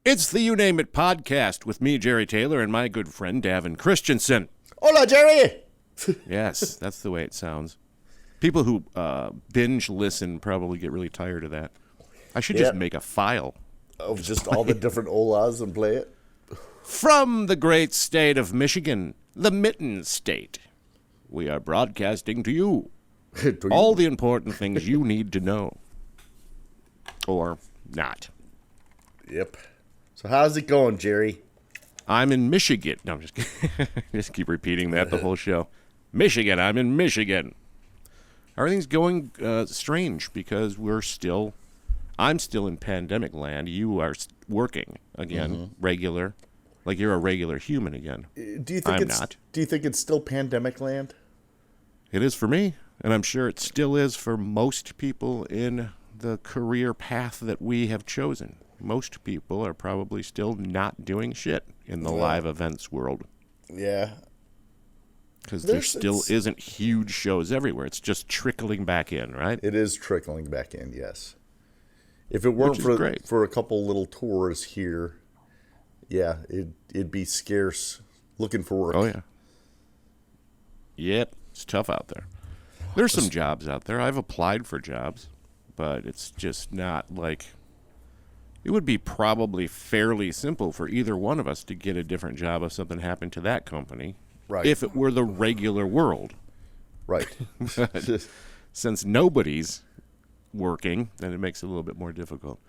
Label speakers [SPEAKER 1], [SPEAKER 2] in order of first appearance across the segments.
[SPEAKER 1] It's the You Name It podcast with me, Jerry Taylor, and my good friend, Davin Christensen.
[SPEAKER 2] Hola, Jerry!
[SPEAKER 1] Yes, that's the way it sounds. People who binge listen probably get really tired of that. I should just make a file.
[SPEAKER 2] Of just all the different Olas and play it?
[SPEAKER 1] From the great state of Michigan, the Mitten State, we are broadcasting to you all the important things you need to know. Or not.
[SPEAKER 2] Yep. So how's it going, Jerry?
[SPEAKER 1] I'm in Michigan. No, I'm just kidding. Just keep repeating that the whole show. Michigan, I'm in Michigan. Everything's going strange because I'm still in pandemic land. You are working again, regular, like you're a regular human again.
[SPEAKER 2] Do you think
[SPEAKER 1] I'm not.
[SPEAKER 2] Do you think it's still pandemic land?
[SPEAKER 1] It is for me, and I'm sure it still is for most people in the career path that we have chosen. Most people are probably still not doing shit in the live events world.
[SPEAKER 2] Yeah.
[SPEAKER 1] Because there still isn't huge shows everywhere. It's just trickling back in, right?
[SPEAKER 2] It is trickling back in, yes. If it weren't for a couple little tours here, yeah, it'd be scarce looking for work.
[SPEAKER 1] Oh, yeah. Yep, it's tough out there. There's some jobs out there. I've applied for jobs, but it's just not like... It would be probably fairly simple for either one of us to get a different job if something happened to that company.
[SPEAKER 2] Right.
[SPEAKER 1] If it were the regular world.
[SPEAKER 2] Right.
[SPEAKER 1] But since nobody's working, then it makes it a little bit more difficult.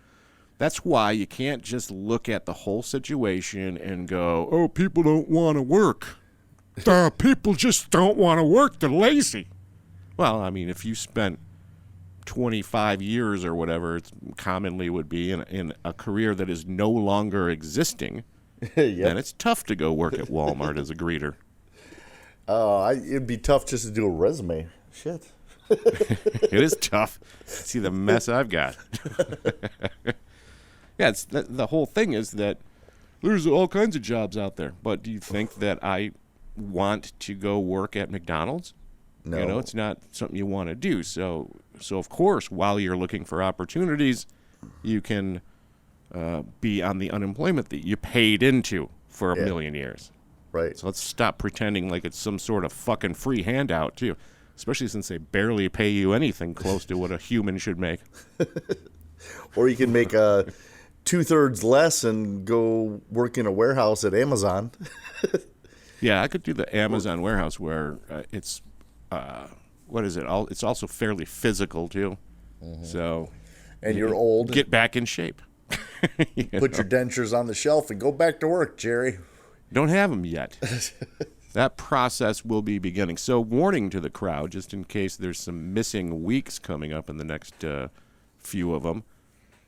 [SPEAKER 1] That's why you can't just look at the whole situation and go, oh, people don't want to work. People just don't want to work. They're lazy. Well, I mean, if you spent 25 years or whatever it commonly would be in a career that is no longer existing, then it's tough to go work at Walmart as a greeter.
[SPEAKER 2] It'd be tough just to do a resume. Shit.
[SPEAKER 1] It is tough. See the mess I've got. Yeah, the whole thing is that there's all kinds of jobs out there. But do you think that I want to go work at McDonald's?
[SPEAKER 2] No.
[SPEAKER 1] You know, it's not something you want to do. So of course, while you're looking for opportunities, you can be on the unemployment that you paid into for a million years.
[SPEAKER 2] Right.
[SPEAKER 1] So let's stop pretending like it's some sort of fucking free handout, too. Especially since they barely pay you anything close to what a human should make.
[SPEAKER 2] Or you can make 2/3 less and go work in a warehouse at Amazon.
[SPEAKER 1] Yeah, I could do the Amazon warehouse where it's... what is it? It's also fairly physical too. So,
[SPEAKER 2] and you're old.
[SPEAKER 1] Get back in shape.
[SPEAKER 2] Put your dentures on the shelf and go back to work, Jerry.
[SPEAKER 1] Don't have them yet. That process will be beginning. So, warning to the crowd, just in case there's some missing weeks coming up in the next few of them.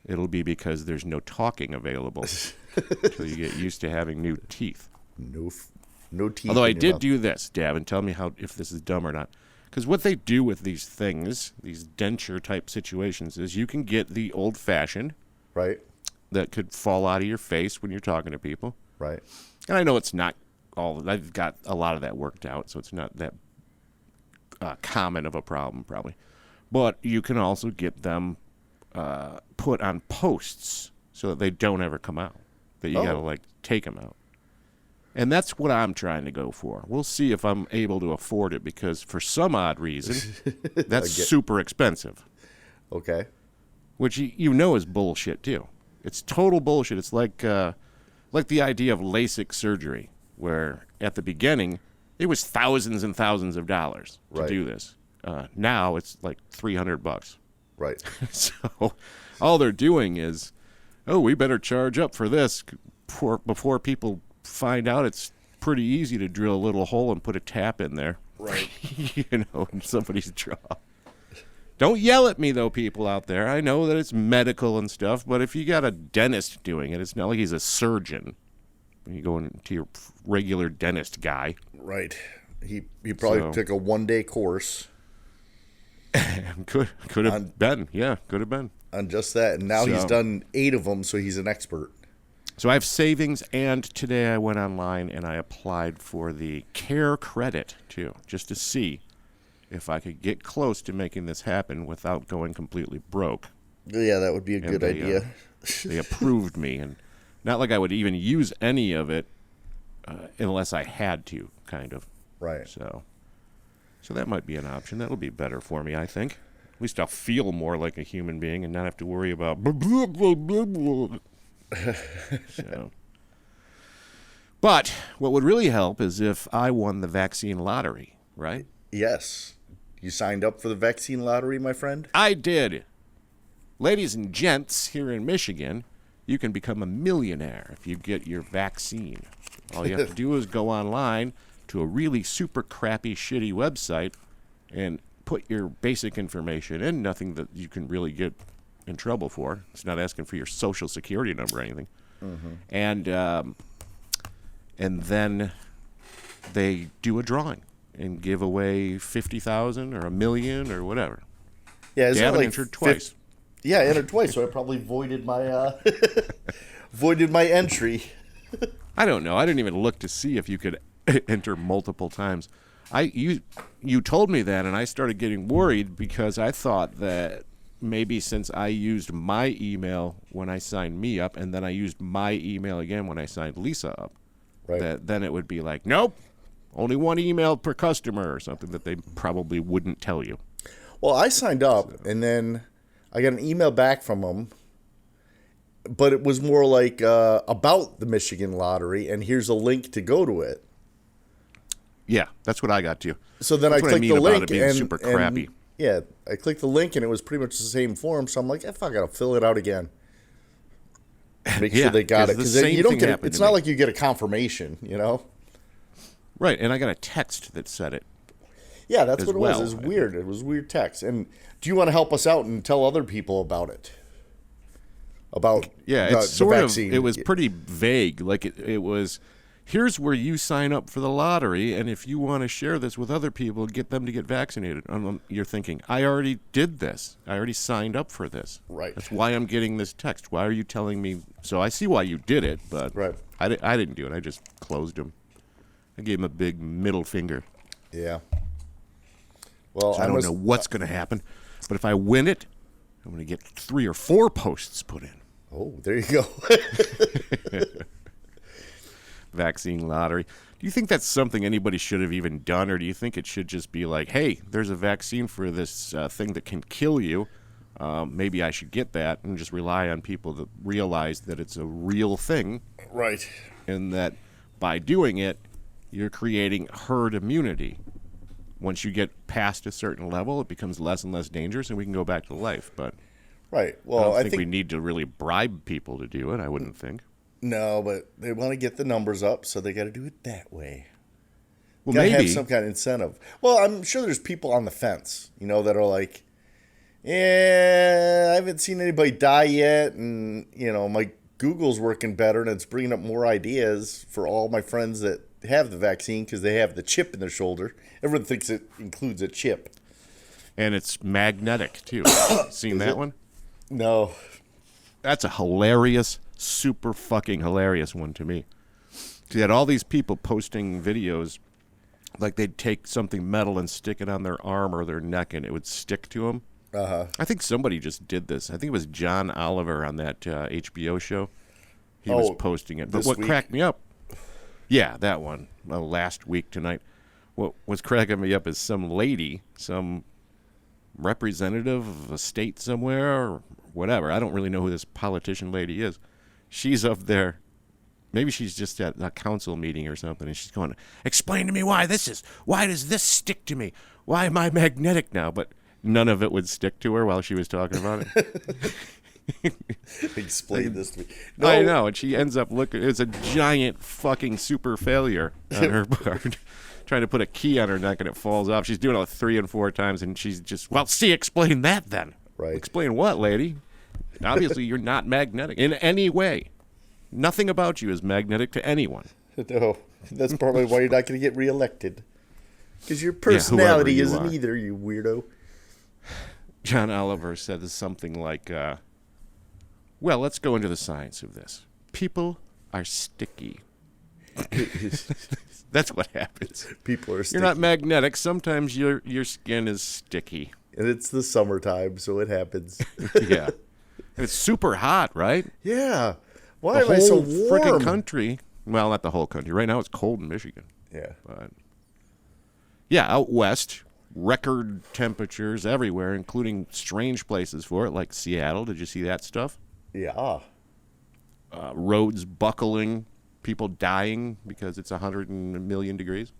[SPEAKER 1] It'll be because there's no talking available until you get used to having new teeth.
[SPEAKER 2] No teeth.
[SPEAKER 1] Although I did do this, Dav, and tell me if this is dumb or not. Because what they do with these things, these denture-type situations, is you can get the old-fashioned.
[SPEAKER 2] Right.
[SPEAKER 1] That could fall out of your face when you're talking to people.
[SPEAKER 2] Right.
[SPEAKER 1] And I know it's not all... I've got a lot of that worked out, so it's not that common of a problem, probably. But you can also get them put on posts so that they don't ever come out. That you got to, take them out. And that's what I'm trying to go for. We'll see if I'm able to afford it because for some odd reason, that's super expensive.
[SPEAKER 2] Okay.
[SPEAKER 1] Which you know is bullshit too. It's total bullshit. It's like the idea of LASIK surgery, where at the beginning it was thousands and thousands of dollars to do this. Now it's like $300.
[SPEAKER 2] Right.
[SPEAKER 1] So all they're doing is, we better charge up for this before people find out it's pretty easy to drill a little hole and put a tap in there.
[SPEAKER 2] Right.
[SPEAKER 1] In somebody's jaw. Don't yell at me, though, people out there. I know that it's medical and stuff, but if you got a dentist doing it, it's not like he's a surgeon. You go into your regular dentist guy.
[SPEAKER 2] Right. He probably took a 1-day course.
[SPEAKER 1] Could have been. Yeah, could have been.
[SPEAKER 2] On just that. And now he's done 8 of them, so he's an expert.
[SPEAKER 1] So I have savings, and today I went online and I applied for the care credit, too, just to see if I could get close to making this happen without going completely broke.
[SPEAKER 2] Yeah, that would be a good idea.
[SPEAKER 1] They approved me, and Not like I would even use any of it unless I had to, kind of.
[SPEAKER 2] Right.
[SPEAKER 1] So that might be an option. That'll be better for me, I think. At least I'll feel more like a human being and not have to worry about blah, blah, blah, blah. So. But what would really help is if I won the vaccine lottery, right?
[SPEAKER 2] Yes. You signed up for the vaccine lottery, my friend?
[SPEAKER 1] I did. Ladies and gents, here in Michigan, you can become a millionaire if you get your vaccine. All you have to do is go online to a really super crappy, shitty website and put your basic information in, nothing that you can really get in trouble for. It's not asking for your social security number or anything. Mm-hmm. And then they do a drawing and give away 50,000 or $1 million or whatever.
[SPEAKER 2] Yeah,
[SPEAKER 1] you haven't entered twice.
[SPEAKER 2] Yeah, I entered twice, so I probably voided my entry.
[SPEAKER 1] I don't know. I didn't even look to see if you could enter multiple times. You told me that, and I started getting worried because I thought that maybe since I used my email when I signed me up, and then I used my email again when I signed Lisa up,
[SPEAKER 2] right,
[SPEAKER 1] that then it would be like, nope, only one email per customer or something that they probably wouldn't tell you.
[SPEAKER 2] Well, I signed up, and then I got an email back from them, but it was more like about the Michigan lottery, and here's a link to go to it.
[SPEAKER 1] Yeah, that's what I got too.
[SPEAKER 2] So then I clicked the link,
[SPEAKER 1] and super crappy.
[SPEAKER 2] Yeah, I clicked the link, and it was pretty much the same form. So I'm like, fuck, I'll fill it out again. Make sure they got it, because you don't get. It's not like you get a confirmation, you know.
[SPEAKER 1] Right, and I got a text that said it.
[SPEAKER 2] Yeah, that's what it was. It was weird. It was weird text. And do you want to help us out and tell other people about it? About
[SPEAKER 1] it's sort of. It was pretty vague. Like it was. Here's where you sign up for the lottery, and if you want to share this with other people, get them to get vaccinated. You're thinking, I already did this. I already signed up for this.
[SPEAKER 2] Right.
[SPEAKER 1] That's why I'm getting this text. Why are you telling me? So I see why you did it, but
[SPEAKER 2] right.
[SPEAKER 1] I didn't do it. I just closed him. I gave him a big middle finger.
[SPEAKER 2] Yeah. Well,
[SPEAKER 1] so I don't know what's going to happen, but if I win it, I'm going to get 3 or 4 posts put in.
[SPEAKER 2] Oh, there you go.
[SPEAKER 1] Vaccine lottery. Do you think that's something anybody should have even done, or do you think it should just be like, hey, there's a vaccine for this thing that can kill you. Maybe I should get that and just rely on people that realize that it's a real thing.
[SPEAKER 2] Right.
[SPEAKER 1] And that by doing it, you're creating herd immunity. Once you get past a certain level, it becomes less and less dangerous, and we can go back to life. But
[SPEAKER 2] right. Well,
[SPEAKER 1] I don't think we need to really bribe people to do it, I wouldn't think.
[SPEAKER 2] No, but they want to get the numbers up, so they got to do it that way.
[SPEAKER 1] Well,
[SPEAKER 2] gotta
[SPEAKER 1] maybe
[SPEAKER 2] have some kind of incentive. Well, I'm sure there's people on the fence, that are like, I haven't seen anybody die yet, and my Google's working better, and it's bringing up more ideas for all my friends that have the vaccine because they have the chip in their shoulder. Everyone thinks it includes a chip,
[SPEAKER 1] and it's magnetic too. Seen that one?
[SPEAKER 2] No.
[SPEAKER 1] That's a hilarious, super fucking hilarious one to me. So you had all these people posting videos like they'd take something metal and stick it on their arm or their neck and it would stick to them.
[SPEAKER 2] Uh-huh.
[SPEAKER 1] I think somebody just did this. I think it was John Oliver on that HBO show. He was posting it. But what cracked me up, yeah, that one, last week tonight, what was cracking me up is some lady, some representative of a state somewhere or whatever. I don't really know who this politician lady is. She's up there. Maybe she's just at a council meeting or something, and she's going, explain to me why does this stick to me? Why am I magnetic now? But none of it would stick to her while she was talking about it.
[SPEAKER 2] Explain this to me. No.
[SPEAKER 1] I know, and she ends up looking, it's a giant fucking super failure on her part. Trying to put a key on her neck and it falls off. She's doing it 3 and 4 times, and she's just, explain that then.
[SPEAKER 2] Right.
[SPEAKER 1] Explain what, lady? Obviously, you're not magnetic in any way. Nothing about you is magnetic to anyone.
[SPEAKER 2] No, that's probably why you're not going to get reelected. Because your personality isn't either, you weirdo.
[SPEAKER 1] John Oliver said something like, let's go into the science of this. People are sticky. That's what happens.
[SPEAKER 2] People are sticky.
[SPEAKER 1] You're not magnetic. Sometimes your skin is sticky.
[SPEAKER 2] And it's the summertime, so it happens.
[SPEAKER 1] Yeah. And it's super hot, right?
[SPEAKER 2] Yeah. Why
[SPEAKER 1] the
[SPEAKER 2] am I so
[SPEAKER 1] whole freaking
[SPEAKER 2] warm?
[SPEAKER 1] country. Well, not the whole country. Right now it's cold in Michigan.
[SPEAKER 2] Yeah.
[SPEAKER 1] But yeah, out west, record temperatures everywhere, including strange places for it, like Seattle. Did you see that stuff?
[SPEAKER 2] Yeah.
[SPEAKER 1] Roads buckling, people dying because it's 100 million degrees.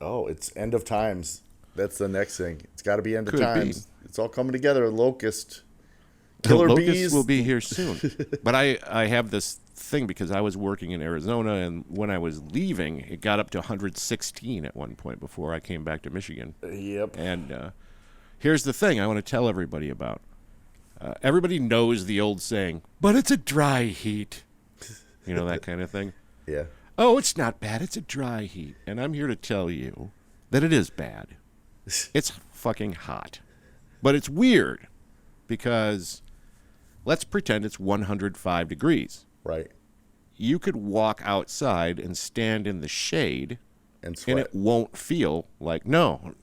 [SPEAKER 2] Oh, it's end of times. That's the next thing. It's got to be end of
[SPEAKER 1] Could
[SPEAKER 2] times.
[SPEAKER 1] be.
[SPEAKER 2] It's all coming together. Locust.
[SPEAKER 1] The
[SPEAKER 2] Killer
[SPEAKER 1] locusts
[SPEAKER 2] bees.
[SPEAKER 1] will be here soon. But I have this thing because I was working in Arizona, and when I was leaving, it got up to 116 at one point before I came back to Michigan.
[SPEAKER 2] Yep.
[SPEAKER 1] And here's the thing I want to tell everybody about. Everybody knows the old saying, but it's a dry heat. You know, that kind of thing.
[SPEAKER 2] Yeah.
[SPEAKER 1] Oh, it's not bad. It's a dry heat. And I'm here to tell you that it is bad. It's fucking hot. But it's weird because let's pretend it's 105 degrees.
[SPEAKER 2] Right.
[SPEAKER 1] You could walk outside and stand in the shade
[SPEAKER 2] And sweat.
[SPEAKER 1] and it won't feel like, no,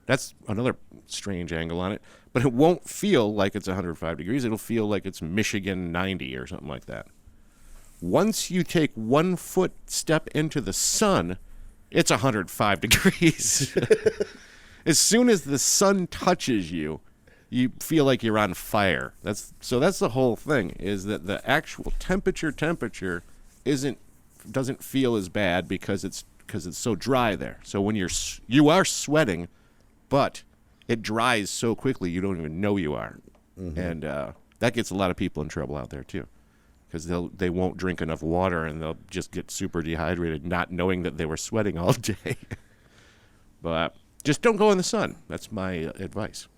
[SPEAKER 1] that's another strange angle on it, but it won't feel like it's 105 degrees. It'll feel like it's Michigan 90 or something like that. Once you take 1 foot step into the sun, it's 105 degrees. As soon as the sun touches you, you feel like you're on fire. That's the whole thing, is that the actual temperature doesn't feel as bad because it's so dry there. So when you are sweating, but it dries so quickly you don't even know you are. Mm-hmm. And that gets a lot of people in trouble out there too, because they won't drink enough water and they'll just get super dehydrated, not knowing that they were sweating all day. But just don't go in the sun. That's my advice.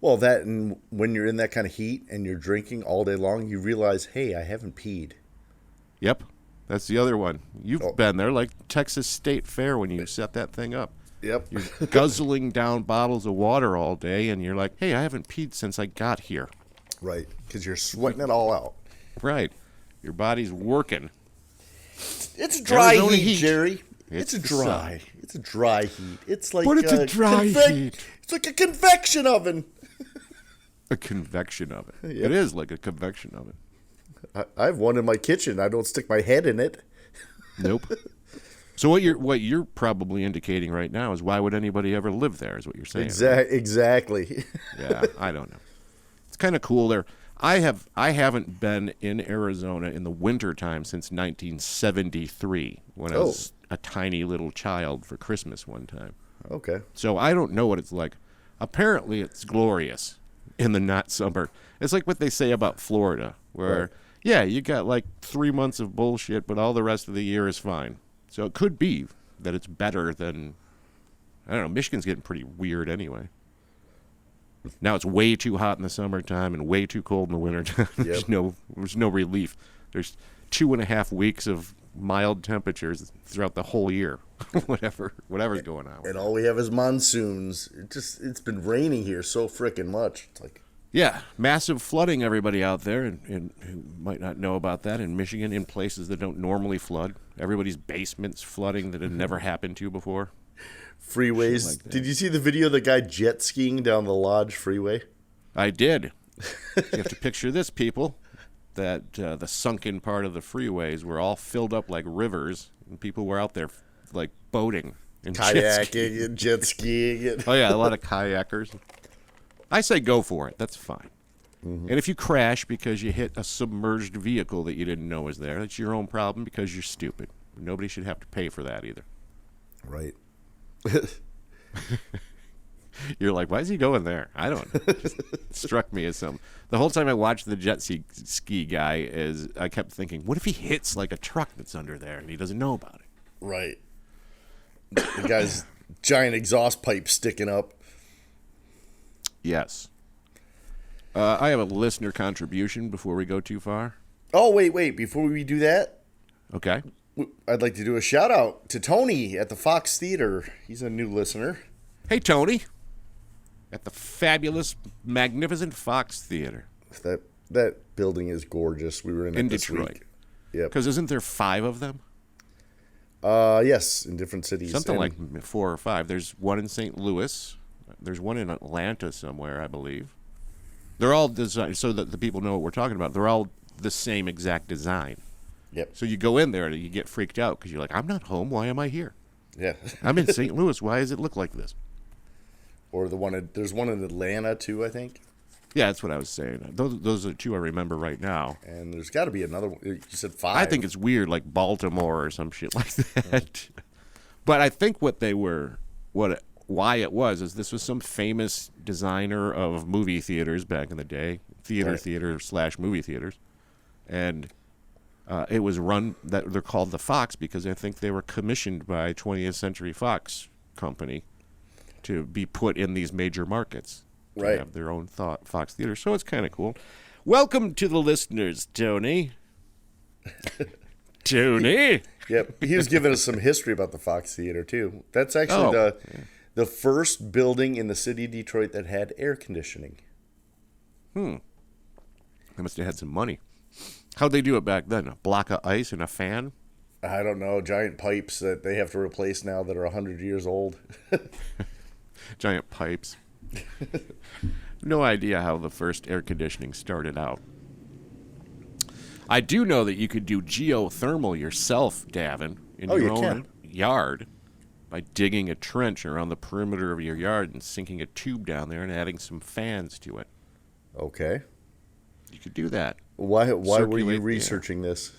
[SPEAKER 2] Well, that and when you're in that kind of heat and you're drinking all day long, you realize, hey, I haven't peed.
[SPEAKER 1] Yep, that's the other one. You've been there, like Texas State Fair when you set that thing up.
[SPEAKER 2] Yep.
[SPEAKER 1] You're guzzling down bottles of water all day, and you're like, hey, I haven't peed since I got here.
[SPEAKER 2] Right, because you're sweating it all out.
[SPEAKER 1] Right. Your body's working.
[SPEAKER 2] It's dry
[SPEAKER 1] Arizona
[SPEAKER 2] heat,
[SPEAKER 1] heat.
[SPEAKER 2] Jerry.
[SPEAKER 1] It's
[SPEAKER 2] a
[SPEAKER 1] the
[SPEAKER 2] dry.
[SPEAKER 1] sun.
[SPEAKER 2] It's a dry heat. It's like
[SPEAKER 1] But it's a dry heat.
[SPEAKER 2] It's like a convection oven.
[SPEAKER 1] A convection oven.
[SPEAKER 2] Yep.
[SPEAKER 1] It is like a convection oven.
[SPEAKER 2] I have one in my kitchen. I don't stick my head in it.
[SPEAKER 1] Nope. So what you're probably indicating right now is, why would anybody ever live there, is what you're saying. Right?
[SPEAKER 2] Exactly.
[SPEAKER 1] Yeah, I don't know. It's kind of cool there. I haven't been in Arizona in the wintertime since 1973, when I was a tiny little child for Christmas one time.
[SPEAKER 2] Okay.
[SPEAKER 1] So I don't know what it's like. Apparently it's glorious in the not summer. It's like what they say about Florida, where,
[SPEAKER 2] right.
[SPEAKER 1] Yeah, you got like 3 months of bullshit, but all the rest of the year is fine. So it could be that it's better than, I don't know, Michigan's getting pretty weird anyway. Now it's way too hot in the summertime and way too cold in the wintertime. There's no relief. There's 2.5 weeks of mild temperatures throughout the whole year. Whatever's going on.
[SPEAKER 2] And all we have is monsoons. It's been raining here so frickin' much. It's like,
[SPEAKER 1] yeah, massive flooding, everybody out there, and who might not know about that, in Michigan, in places that don't normally flood. Everybody's basements flooding that had never happened to before.
[SPEAKER 2] Freeways.
[SPEAKER 1] Like,
[SPEAKER 2] did you see the video of the guy jet skiing down the Lodge Freeway?
[SPEAKER 1] I did. You have to picture this, people, that the sunken part of the freeways were all filled up like rivers, and people were out there like boating and
[SPEAKER 2] Kayaking and jet skiing.
[SPEAKER 1] Oh, yeah, a lot of kayakers. I say go for it. That's fine. Mm-hmm. And if you crash because you hit a submerged vehicle that you didn't know was there, that's your own problem because you're stupid. Nobody should have to pay for that either.
[SPEAKER 2] Right.
[SPEAKER 1] You're like, why is he going there? I don't know. It just struck me as something. The whole time I watched the jet ski guy, I kept thinking, what if he hits like a truck that's under there and he doesn't know about it?
[SPEAKER 2] Right. The guy's giant exhaust pipe sticking up.
[SPEAKER 1] Yes. I have a listener contribution before we go too far.
[SPEAKER 2] Oh, wait. Before we do that,
[SPEAKER 1] okay,
[SPEAKER 2] I'd like to do a shout out to Tony at the Fox Theater. He's a new listener.
[SPEAKER 1] Hey, Tony. At the fabulous, magnificent Fox Theater.
[SPEAKER 2] That building is gorgeous. We were in it this
[SPEAKER 1] Detroit.
[SPEAKER 2] week. Yep.
[SPEAKER 1] Because isn't there 5 of them?
[SPEAKER 2] Yes, in different cities.
[SPEAKER 1] Something like 4 or 5. There's one in St. Louis. There's one in Atlanta somewhere, I believe. They're all designed, so that the people know what we're talking about. They're all the same exact design.
[SPEAKER 2] Yep.
[SPEAKER 1] So you go in there and you get freaked out because you're like, I'm not home. Why am I here?
[SPEAKER 2] Yeah.
[SPEAKER 1] I'm in St. Louis. Why does it look like this?
[SPEAKER 2] Or there's one in Atlanta too, I think.
[SPEAKER 1] Yeah, that's what I was saying. Those are two I remember right now.
[SPEAKER 2] And there's got to be another one. You said 5.
[SPEAKER 1] I think it's weird, like Baltimore or some shit like that. But I think why it was is this was some famous designer of movie theaters back in the day, theater/movie theaters, and it was run that they're called the Fox because I think they were commissioned by 20th Century Fox Company to be put in these major markets. To
[SPEAKER 2] Right.
[SPEAKER 1] have their own Fox Theater. So it's kind of cool. Welcome to the listeners, Tony. Tony.
[SPEAKER 2] Yep. He was giving us some history about the Fox Theater too. That's actually the first building in the city of Detroit that had air conditioning.
[SPEAKER 1] They must have had some money. How'd they do it back then? A block of ice and a fan?
[SPEAKER 2] I don't know, giant pipes that they have to replace now that are 100 years old.
[SPEAKER 1] Giant pipes. No idea how the first air conditioning started out. I do know that you could do geothermal yourself, Davin, in your own yard by digging a trench around the perimeter of your yard and sinking a tube down there and adding some fans to it.
[SPEAKER 2] Okay.
[SPEAKER 1] You could do that.
[SPEAKER 2] Why were you
[SPEAKER 1] Circulate the
[SPEAKER 2] researching this?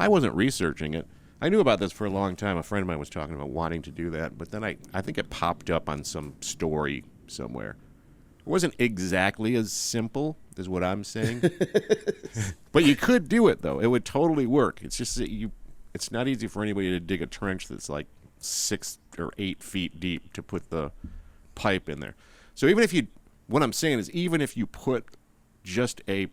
[SPEAKER 1] I wasn't researching it. I knew about this for a long time. A friend of mine was talking about wanting to do that, but then I think it popped up on some story somewhere. It wasn't exactly as simple as what I'm saying. But you could do it, though. It would totally work. It's just that it's not easy for anybody to dig a trench that's like 6 or 8 feet deep to put the pipe in there. So what I'm saying is even if you put just a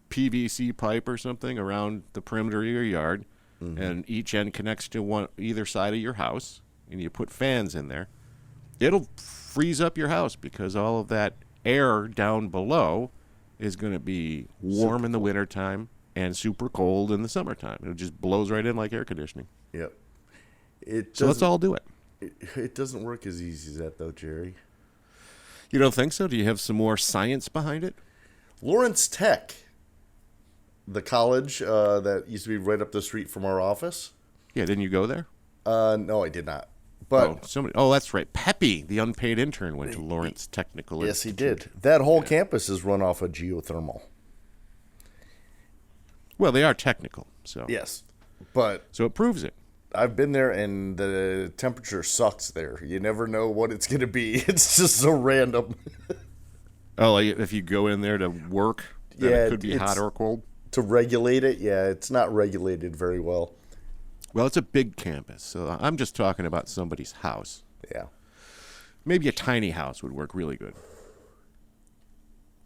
[SPEAKER 1] PVC pipe or something around the perimeter of your yard, and each end connects to either side of your house, and you put fans in there, it'll freeze up your house because all of that air down below is going to be warm in the wintertime and super cold in the summertime. It just blows right in like air conditioning.
[SPEAKER 2] Yep.
[SPEAKER 1] So let's all do it.
[SPEAKER 2] It doesn't work as easy as that, though, Jerry.
[SPEAKER 1] You don't think so? Do you have some more science behind it?
[SPEAKER 2] Lawrence Tech, the college that used to be right up the street from our office.
[SPEAKER 1] Yeah, didn't you go there?
[SPEAKER 2] No, I did not. But
[SPEAKER 1] that's right. Peppy, the unpaid intern, went to Lawrence Technical
[SPEAKER 2] yes, he
[SPEAKER 1] Institute.
[SPEAKER 2] did. That whole campus is run off of geothermal.
[SPEAKER 1] Well, they are technical, so
[SPEAKER 2] Yes, but
[SPEAKER 1] so it proves it.
[SPEAKER 2] I've been there, and the temperature sucks there. You never know what it's going to be. It's just so random.
[SPEAKER 1] Oh, like if you go in there to work, then it could be hot or cold?
[SPEAKER 2] To regulate it, yeah, it's not regulated very well.
[SPEAKER 1] Well, it's a big campus, so I'm just talking about somebody's house.
[SPEAKER 2] Yeah.
[SPEAKER 1] Maybe a tiny house would work really good.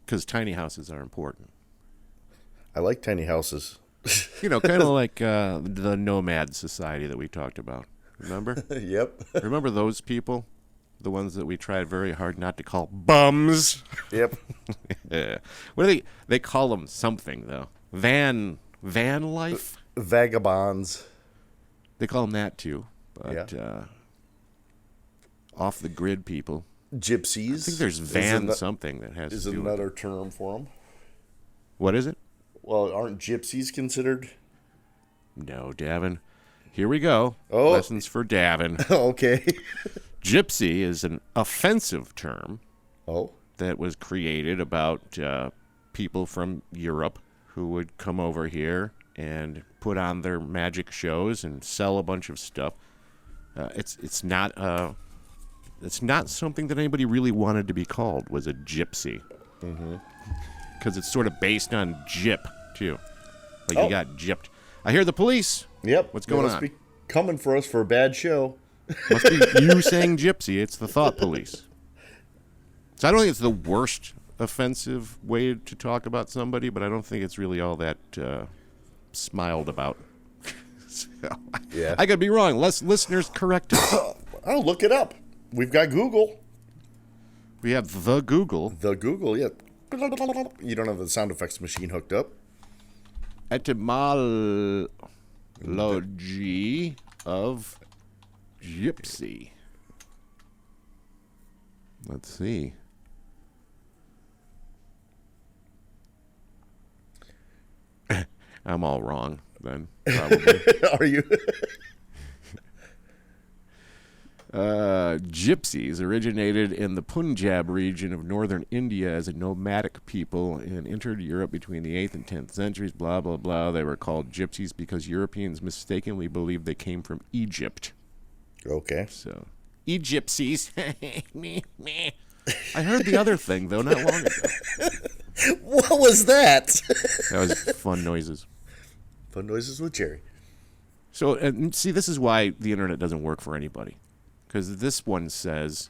[SPEAKER 1] Because tiny houses are important.
[SPEAKER 2] I like tiny houses.
[SPEAKER 1] Kind of like the nomad society that we talked about. Remember?
[SPEAKER 2] Yep.
[SPEAKER 1] Remember those people? The ones that we tried very hard not to call bums?
[SPEAKER 2] Yep.
[SPEAKER 1] Yeah. What do they call them something, though? Van life?
[SPEAKER 2] Vagabonds.
[SPEAKER 1] They call them that, too. But off the grid people.
[SPEAKER 2] Gypsies.
[SPEAKER 1] I think there's van something that has
[SPEAKER 2] is
[SPEAKER 1] to do with
[SPEAKER 2] another
[SPEAKER 1] it.
[SPEAKER 2] term for them.
[SPEAKER 1] What is it?
[SPEAKER 2] Well, aren't gypsies considered?
[SPEAKER 1] No, Davin. Here we go.
[SPEAKER 2] Oh.
[SPEAKER 1] Lessons for Davin.
[SPEAKER 2] Okay.
[SPEAKER 1] Gypsy is an offensive term
[SPEAKER 2] Oh.
[SPEAKER 1] that was created about people from Europe who would come over here and put on their magic shows and sell a bunch of stuff. It's not something that anybody really wanted to be called. Was a gypsy. Because it's sort of based on gyp too. Like you got gypped. I hear the police.
[SPEAKER 2] Yep.
[SPEAKER 1] What's going
[SPEAKER 2] must
[SPEAKER 1] on?
[SPEAKER 2] Be coming for us for a bad show.
[SPEAKER 1] Must be you saying gypsy. It's the thought police. So I don't think it's the worst offensive way to talk about somebody, but I don't think it's really all that smiled about. So,
[SPEAKER 2] Yeah.
[SPEAKER 1] I could be wrong. Listeners, correct us.
[SPEAKER 2] I'll look it up. We've got Google.
[SPEAKER 1] We have the Google.
[SPEAKER 2] The Google, yeah. You don't have the sound effects machine hooked up.
[SPEAKER 1] Etymology of gypsy. Let's see. I'm all wrong. then, probably.
[SPEAKER 2] Are you?
[SPEAKER 1] Gypsies originated in the Punjab region of northern India as a nomadic people and entered Europe between the 8th and 10th centuries, blah, blah, blah. They were called gypsies because Europeans mistakenly believed they came from Egypt.
[SPEAKER 2] Okay.
[SPEAKER 1] So, Egyptsies. Meh, meh. I heard the other thing, though, not long ago.
[SPEAKER 2] What was that?
[SPEAKER 1] That was fun noises.
[SPEAKER 2] Fun noises with Jerry.
[SPEAKER 1] So, and see, this is why the internet doesn't work for anybody. Because this one says,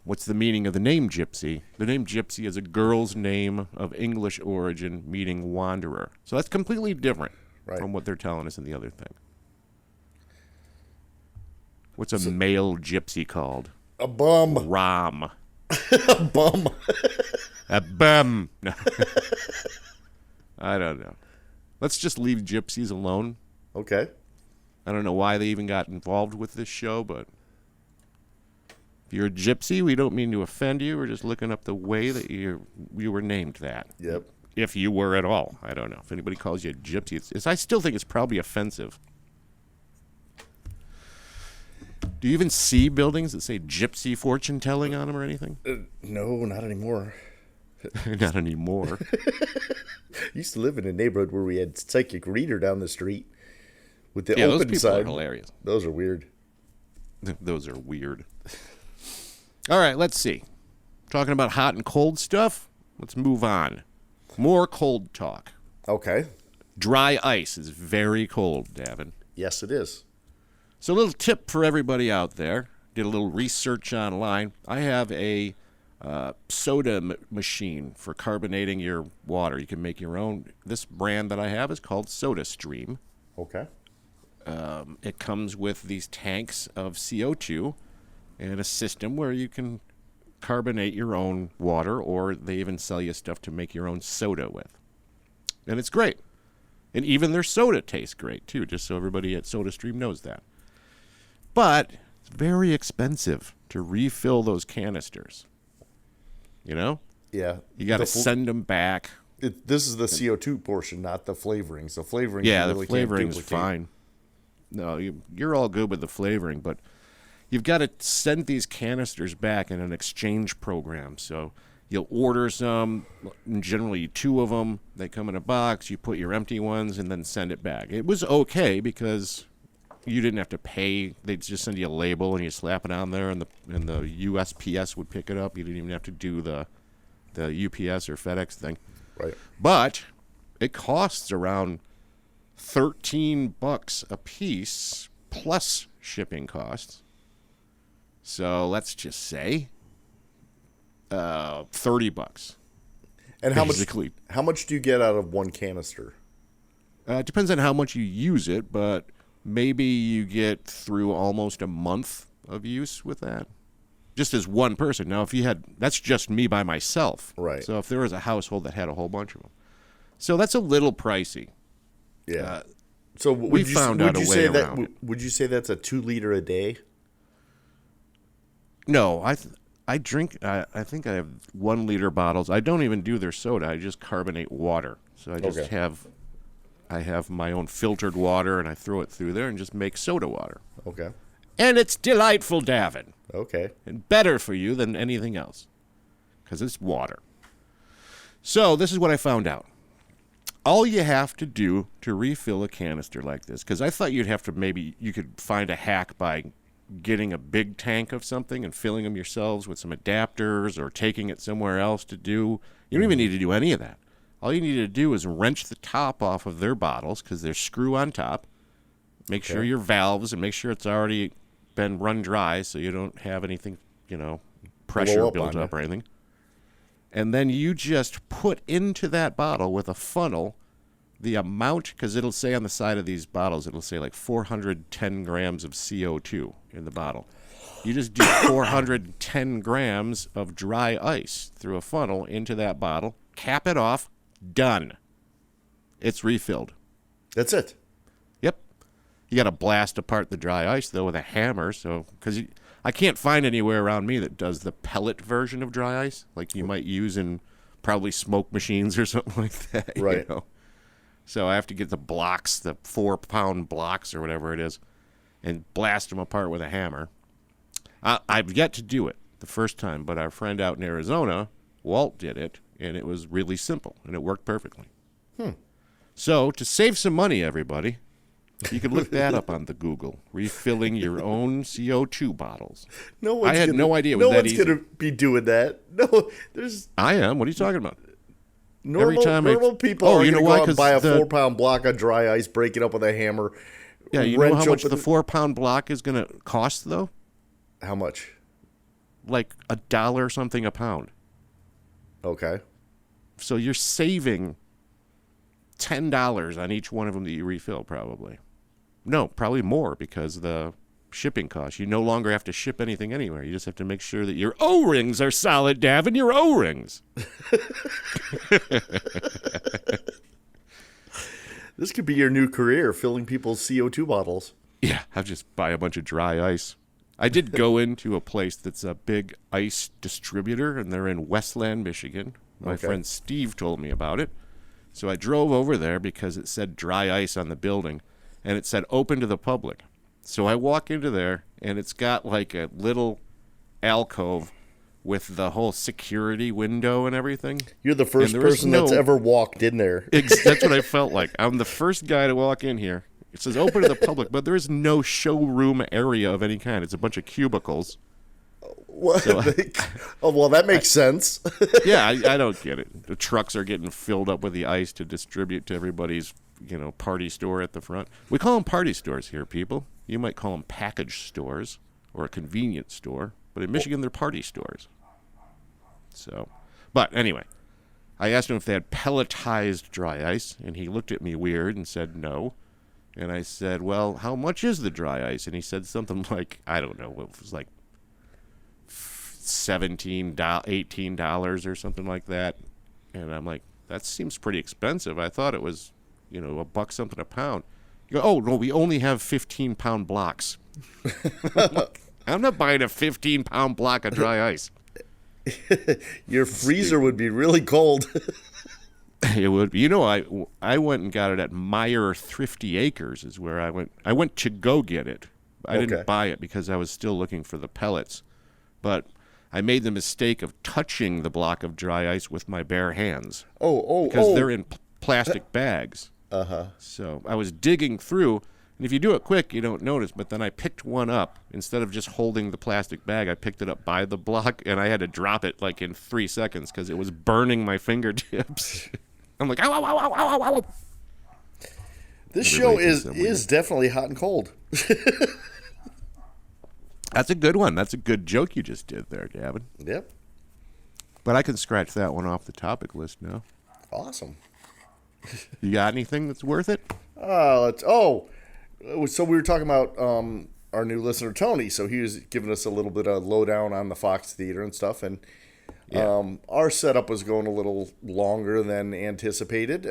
[SPEAKER 1] what's the meaning of the name gypsy? The name gypsy is a girl's name of English origin, meaning wanderer. So that's completely different from what they're telling us in the other thing. What's a male gypsy called?
[SPEAKER 2] A bum.
[SPEAKER 1] Ram.
[SPEAKER 2] A bum.
[SPEAKER 1] A bum. No. I don't know. Let's just leave gypsies alone.
[SPEAKER 2] Okay.
[SPEAKER 1] I don't know why they even got involved with this show, but if you're a gypsy, we don't mean to offend you. We're just looking up the way that you were named that.
[SPEAKER 2] Yep.
[SPEAKER 1] If you were at all. I don't know. If anybody calls you a gypsy, I still think it's probably offensive. Do you even see buildings that say gypsy fortune telling on them or anything?
[SPEAKER 2] No, not anymore.
[SPEAKER 1] Not anymore.
[SPEAKER 2] Used to live in a neighborhood where we had psychic reader down the street with the
[SPEAKER 1] those
[SPEAKER 2] open
[SPEAKER 1] people
[SPEAKER 2] side.
[SPEAKER 1] are hilarious.
[SPEAKER 2] Those are weird.
[SPEAKER 1] Those are weird. All right, let's see. Talking about hot and cold stuff, let's move on. More cold talk.
[SPEAKER 2] Okay.
[SPEAKER 1] Dry ice is very cold, Davin.
[SPEAKER 2] Yes, it is.
[SPEAKER 1] So a little tip for everybody out there. Did a little research online. I have a soda machine for carbonating your water. You can make your own. This brand that I have is called SodaStream.
[SPEAKER 2] Okay.
[SPEAKER 1] It comes with these tanks of CO2 and a system where you can carbonate your own water, or they even sell you stuff to make your own soda with. And it's great. And even their soda tastes great, too, just so everybody at SodaStream knows that. But it's very expensive to refill those canisters. You know?
[SPEAKER 2] Yeah.
[SPEAKER 1] You got to send them back.
[SPEAKER 2] This is the CO2 portion, not the flavorings. The flavoring,
[SPEAKER 1] yeah,
[SPEAKER 2] really
[SPEAKER 1] the flavoring's fine. No, you're all good with the flavoring, but you've got to send these canisters back in an exchange program. So you'll order some, generally 2 of them. They come in a box. You put your empty ones and then send it back. It was okay because you didn't have to pay. They'd just send you a label and you slap it on there, and the USPS would pick it up. You didn't even have to do the UPS or FedEx thing.
[SPEAKER 2] Right.
[SPEAKER 1] But it costs around $13 a piece plus shipping costs. So let's just say $30.
[SPEAKER 2] And
[SPEAKER 1] basically.
[SPEAKER 2] How much do you get out of one canister?
[SPEAKER 1] It depends on how much you use it, but maybe you get through almost a month of use with that. Just as one person. Now, that's just me by myself.
[SPEAKER 2] Right.
[SPEAKER 1] So if there was a household that had a whole bunch of them. So that's a little pricey.
[SPEAKER 2] Yeah. So
[SPEAKER 1] we found out a way around it.
[SPEAKER 2] Would you say that's a 2 liter a day?
[SPEAKER 1] No, I drink. I think I have 1 liter bottles. I don't even do their soda. I just carbonate water. So I just have my own filtered water, and I throw it through there and just make soda water.
[SPEAKER 2] Okay.
[SPEAKER 1] And it's delightful, Davin.
[SPEAKER 2] Okay.
[SPEAKER 1] And better for you than anything else, because it's water. So this is what I found out. All you have to do to refill a canister like this, because I thought you could find a hack by getting a big tank of something and filling them yourselves with some adapters or taking it somewhere else to do. You don't even need to do any of that. All you need to do is wrench the top off of their bottles, because there's screw on top. Make sure your valves, and make sure it's already been run dry so you don't have anything, pressure built up or anything. And then you just put into that bottle with a funnel the amount, because it'll say on the side of these bottles, it'll say like 410 grams of CO2 in the bottle. You just do 410 grams of dry ice through a funnel into that bottle, cap it off, done. It's refilled.
[SPEAKER 2] That's it.
[SPEAKER 1] Yep. You got to blast apart the dry ice, though, with a hammer. So, because I can't find anywhere around me that does the pellet version of dry ice, like you might use in probably smoke machines or something like that.
[SPEAKER 2] Right.
[SPEAKER 1] So I have to get the blocks, the 4-pound blocks or whatever it is, and blast them apart with a hammer. I've yet to do it the first time, but our friend out in Arizona, Walt, did it, and it was really simple, and it worked perfectly. So to save some money, everybody, you can look that up on the Google. Refilling your own CO2 bottles. I had no idea it was that easy.
[SPEAKER 2] No one's going to be doing that. No, there's...
[SPEAKER 1] I am. What are you talking about?
[SPEAKER 2] Normal people are going to go out and buy a 4-pound block of dry ice, break it up with a hammer.
[SPEAKER 1] Yeah, you know how much the 4-pound block is going to cost, though?
[SPEAKER 2] How much?
[SPEAKER 1] Like $1 something a pound.
[SPEAKER 2] Okay.
[SPEAKER 1] So you're saving $10 on each one of them that you refill, probably. No, probably more because the shipping costs. You no longer have to ship anything anywhere. You just have to make sure that your O-rings are solid, Davin. Your O-rings.
[SPEAKER 2] This could be your new career, filling people's CO2 bottles.
[SPEAKER 1] Yeah, I'll just buy a bunch of dry ice. I did go into a place that's a big ice distributor, and they're in Westland, Michigan. My friend Steve told me about it. So I drove over there because it said dry ice on the building, and it said open to the public. So I walk into there, and it's got like a little alcove with the whole security window and everything.
[SPEAKER 2] You're the first person that's ever walked in there.
[SPEAKER 1] That's what I felt like. I'm the first guy to walk in here. It says open to the public, but there is no showroom area of any kind. It's a bunch of cubicles.
[SPEAKER 2] What? So well, that makes sense.
[SPEAKER 1] Yeah, I don't get it. The trucks are getting filled up with the ice to distribute to everybody's, party store at the front. We call them party stores here, people. You might call them package stores or a convenience store, but in Michigan, they're party stores. So, but anyway, I asked him if they had pelletized dry ice, and he looked at me weird and said no. And I said, well, how much is the dry ice? And he said something like, I don't know, it was like $17, $18 or something like that. And I'm like, that seems pretty expensive. I thought it was, $1 something a pound. You go, oh, no, we only have 15-pound blocks. I'm not buying a 15-pound block of dry ice.
[SPEAKER 2] Your freezer would be really cold.
[SPEAKER 1] It would be. I went and got it at Meyer Thrifty Acres is where I went. I went to go get it. I didn't buy it because I was still looking for the pellets. But I made the mistake of touching the block of dry ice with my bare hands. Because they're in plastic bags. Uh-huh. So I was digging through, and if you do it quick, you don't notice. But then I picked one up. Instead of just holding the plastic bag, I picked it up by the block, and I had to drop it like in 3 seconds because it was burning my fingertips. I'm like, ow, ow, ow, ow, ow, ow.
[SPEAKER 2] This show is definitely hot and cold.
[SPEAKER 1] That's a good one. That's a good joke you just did there, Gavin.
[SPEAKER 2] Yep.
[SPEAKER 1] But I can scratch that one off the topic list now.
[SPEAKER 2] Awesome.
[SPEAKER 1] You got anything that's worth it?
[SPEAKER 2] So we were talking about our new listener, Tony. So he was giving us a little bit of lowdown on the Fox Theater and stuff. And our setup was going a little longer than anticipated.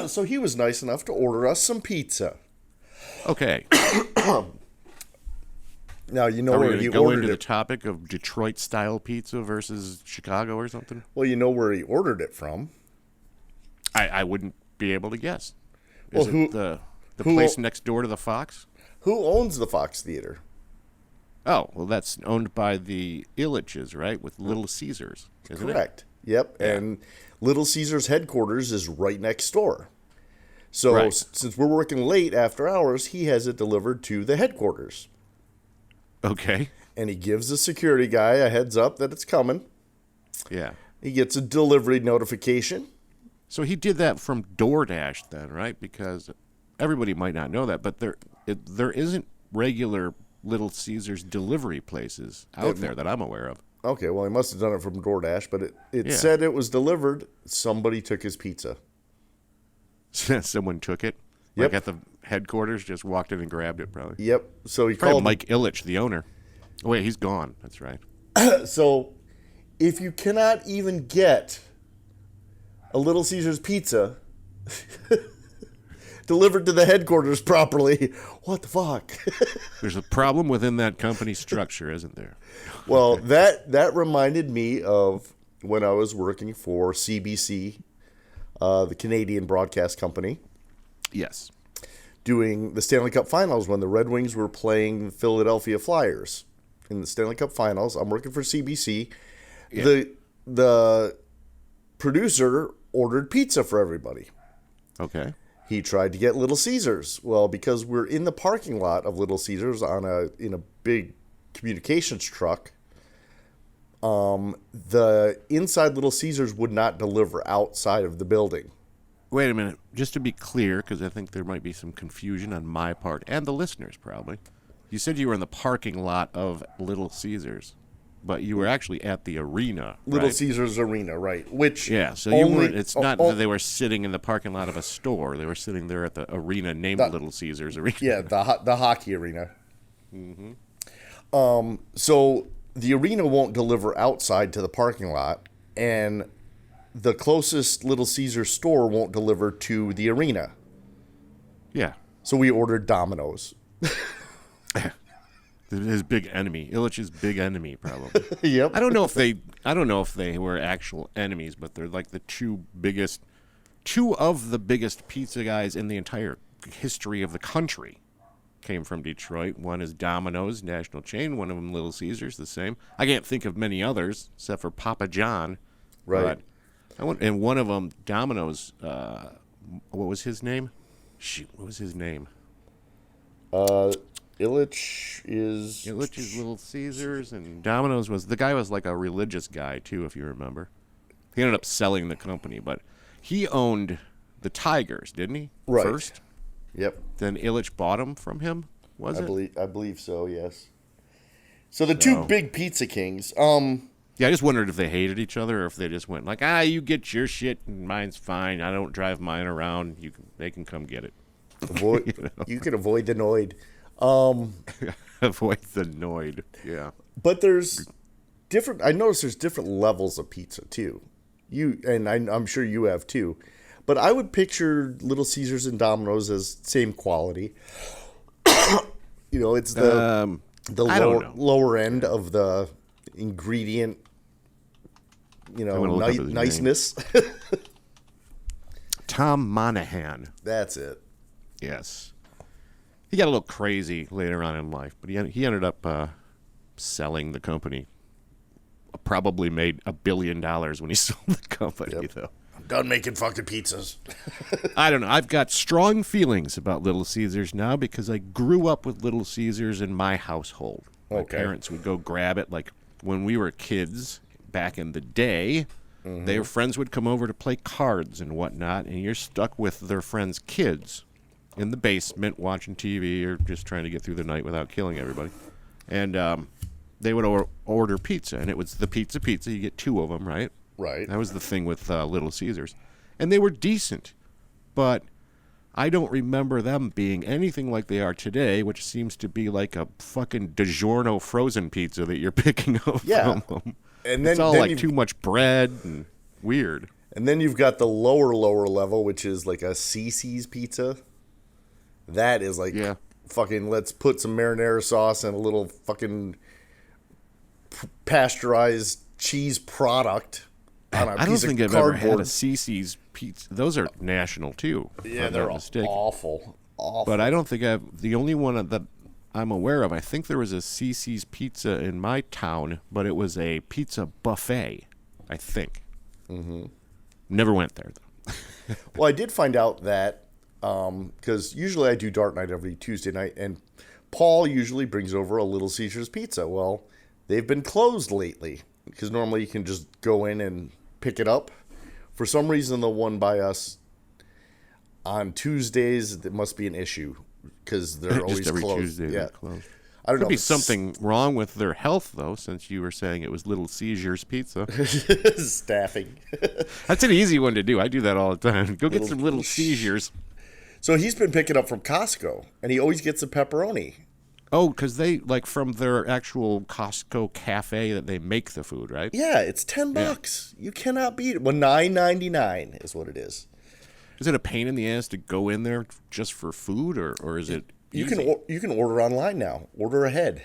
[SPEAKER 2] So he was nice enough to order us some pizza.
[SPEAKER 1] Okay.
[SPEAKER 2] Now, you know where he ordered it. Are we going to go into
[SPEAKER 1] the topic of Detroit-style pizza versus Chicago or something?
[SPEAKER 2] Well, you know where he ordered it from.
[SPEAKER 1] I wouldn't be able to guess. Is it the place next door to the Fox?
[SPEAKER 2] Who owns the Fox Theater?
[SPEAKER 1] Oh, well, that's owned by the Illiches, right, with Little Caesars, isn't it?
[SPEAKER 2] Correct. Yep, yeah. And Little Caesars headquarters is right next door. So since we're working late after hours, he has it delivered to the headquarters.
[SPEAKER 1] Okay.
[SPEAKER 2] And he gives the security guy a heads up that it's coming.
[SPEAKER 1] Yeah.
[SPEAKER 2] He gets a delivery notification.
[SPEAKER 1] So he did that from DoorDash then, right? Because everybody might not know that, but there isn't regular Little Caesars delivery places out there that I'm aware of.
[SPEAKER 2] Okay, well, he must have done it from DoorDash, but it said it was delivered. Somebody took his pizza.
[SPEAKER 1] Someone took it?
[SPEAKER 2] Yep.
[SPEAKER 1] Like at the headquarters, just walked in and grabbed it, probably.
[SPEAKER 2] Yep. So he
[SPEAKER 1] probably
[SPEAKER 2] called
[SPEAKER 1] Mike Illich, the owner. Oh, wait, he's gone. That's right.
[SPEAKER 2] So if you cannot even get a Little Caesars pizza delivered to the headquarters properly, what the fuck?
[SPEAKER 1] There's a problem within that company structure, isn't there?
[SPEAKER 2] Well, that reminded me of when I was working for CBC the Canadian broadcast company,
[SPEAKER 1] Yes.
[SPEAKER 2] doing the Stanley Cup Finals when the Red Wings were playing the Philadelphia Flyers in the Stanley Cup Finals. I'm working for CBC.
[SPEAKER 1] Yeah.
[SPEAKER 2] The producer ordered pizza for everybody.
[SPEAKER 1] Okay.
[SPEAKER 2] He tried to get Little Caesars. Well, because we're in the parking lot of Little Caesars in a big communications truck, the inside Little Caesars would not deliver outside of the building.
[SPEAKER 1] Wait a minute. Just to be clear, because I think there might be some confusion on my part and the listeners probably. You said you were in the parking lot of Little Caesars, but you were actually at the arena.
[SPEAKER 2] Little
[SPEAKER 1] right?
[SPEAKER 2] Caesars Arena, right? Which
[SPEAKER 1] Yeah, so you weren't. It's not that they were sitting in the parking lot of a store. They were sitting there at the arena named Little Caesars Arena.
[SPEAKER 2] Yeah, the hockey arena. Mm-hmm. So the arena won't deliver outside to the parking lot, and the closest Little Caesars store won't deliver to the arena.
[SPEAKER 1] Yeah.
[SPEAKER 2] So we ordered Domino's.
[SPEAKER 1] His big enemy, Illich's big enemy, probably.
[SPEAKER 2] Yep.
[SPEAKER 1] I don't know if they were actual enemies, but they're like the two of the biggest pizza guys in the entire history of the country came from Detroit. One is Domino's, national chain. One of them, Little Caesars, the same. I can't think of many others except for Papa John.
[SPEAKER 2] Right.
[SPEAKER 1] And one of them, Domino's. What was his name? Shoot, what was his name?
[SPEAKER 2] Illich is
[SPEAKER 1] Little Caesars, and Domino's was like a religious guy too, if you remember. He ended up selling the company, but he owned the Tigers, didn't he?
[SPEAKER 2] Right.
[SPEAKER 1] First.
[SPEAKER 2] Yep.
[SPEAKER 1] Then Illich bought them from him. I
[SPEAKER 2] believe so. Yes. So the two big pizza kings.
[SPEAKER 1] Yeah, I just wondered if they hated each other or if they just went like, you get your shit and mine's fine. I don't drive mine around. They can come get it.
[SPEAKER 2] You can avoid the Noid.
[SPEAKER 1] Avoid the Noid. Yeah.
[SPEAKER 2] But there's different. I noticed there's different levels of pizza too. I'm sure you have too. But I would picture Little Caesars and Domino's as same quality. It's the lower end of the ingredient. Niceness.
[SPEAKER 1] Tom Monahan.
[SPEAKER 2] That's it.
[SPEAKER 1] Yes. He got a little crazy later on in life, but he ended up selling the company. Probably made $1 billion when he sold the company, though.
[SPEAKER 2] I'm done making fucking pizzas.
[SPEAKER 1] I don't know. I've got strong feelings about Little Caesars now because I grew up with Little Caesars in my household. My parents would go grab it. Like when we were kids back in the day, their friends would come over to play cards and whatnot, and you're stuck with their friends' kids in the basement watching TV or just trying to get through the night without killing everybody. And they would order pizza, and it was the pizza. You get two of them, right?
[SPEAKER 2] Right.
[SPEAKER 1] That was the thing with Little Caesars. And they were decent, but I don't remember them being anything like they are today, which seems to be like a fucking DiGiorno frozen pizza that you're picking up from them. And then, it's all like too much bread and weird.
[SPEAKER 2] And then you've got the lower level, which is like a CC's pizza. That is like fucking, let's put some marinara sauce and a little fucking pasteurized cheese product on a piece of cardboard.
[SPEAKER 1] I don't think I've ever had a CC's pizza. Those are national too.
[SPEAKER 2] Yeah, they're awful.
[SPEAKER 1] But I don't think the only one that I'm aware of, I think there was a CC's pizza in my town, but it was a pizza buffet, I think. Mm-hmm. Never went there, though.
[SPEAKER 2] Well, I did find out that, because usually I do dart night every Tuesday night, and Paul usually brings over a Little Caesars pizza. Well, they've been closed lately, because normally you can just go in and pick it up. For some reason, the one by us on Tuesdays, it must be an issue, because they're always
[SPEAKER 1] every
[SPEAKER 2] closed.
[SPEAKER 1] Tuesday they're closed.
[SPEAKER 2] I don't know.
[SPEAKER 1] Could be something wrong with their health, though, since you were saying it was Little Caesars pizza.
[SPEAKER 2] Staffing.
[SPEAKER 1] That's an easy one to do. I do that all the time. Go get some Little Caesars.
[SPEAKER 2] So he's been picking up from Costco, and he always gets a pepperoni.
[SPEAKER 1] Oh, because they, like, from their actual Costco cafe that they make the food, right?
[SPEAKER 2] Yeah, it's $10. You cannot beat it. Well, $9.99 is what it is.
[SPEAKER 1] Is it a pain in the ass to go in there just for food, or is it easy?
[SPEAKER 2] You can order online now. Order ahead.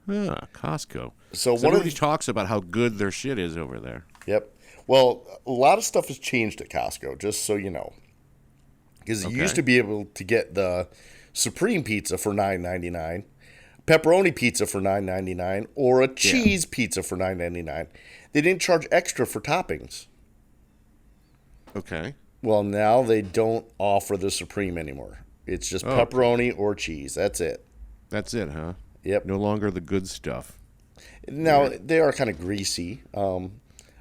[SPEAKER 1] Ah, Costco.
[SPEAKER 2] So
[SPEAKER 1] everybody talks about how good their shit is over there.
[SPEAKER 2] Yep. Well, a lot of stuff has changed at Costco, just so you know. Because you used to be able to get the Supreme Pizza for $9.99, pepperoni pizza for $9.99, or a cheese pizza for $9.99. They didn't charge extra for toppings.
[SPEAKER 1] Okay.
[SPEAKER 2] Well, now they don't offer the Supreme anymore. It's just pepperoni or cheese. That's it.
[SPEAKER 1] That's it, huh?
[SPEAKER 2] Yep.
[SPEAKER 1] No longer the good stuff.
[SPEAKER 2] Now, they are kind of greasy.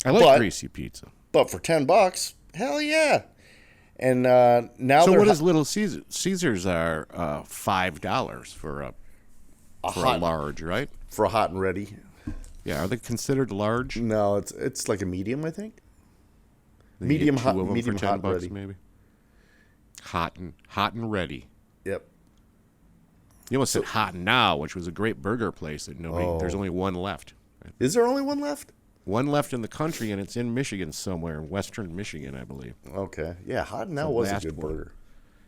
[SPEAKER 1] I like greasy pizza.
[SPEAKER 2] But for $10, hell yeah. And now
[SPEAKER 1] so what is Little Caesars? Caesars are $5 for a large, right?
[SPEAKER 2] For a hot and ready.
[SPEAKER 1] Yeah, are they considered large?
[SPEAKER 2] No, it's like a medium, I think.
[SPEAKER 1] You
[SPEAKER 2] Medium
[SPEAKER 1] get
[SPEAKER 2] hot,
[SPEAKER 1] two of them
[SPEAKER 2] medium
[SPEAKER 1] for
[SPEAKER 2] hot
[SPEAKER 1] $10
[SPEAKER 2] ready.
[SPEAKER 1] maybe. Hot and ready.
[SPEAKER 2] Yep.
[SPEAKER 1] You almost said Hot and Now, which was a great burger place that there's only one left.
[SPEAKER 2] Is there only one left?
[SPEAKER 1] One left in the country, and it's in Michigan somewhere, western Michigan, I believe.
[SPEAKER 2] Okay. Yeah, Hot and Now was a good burger.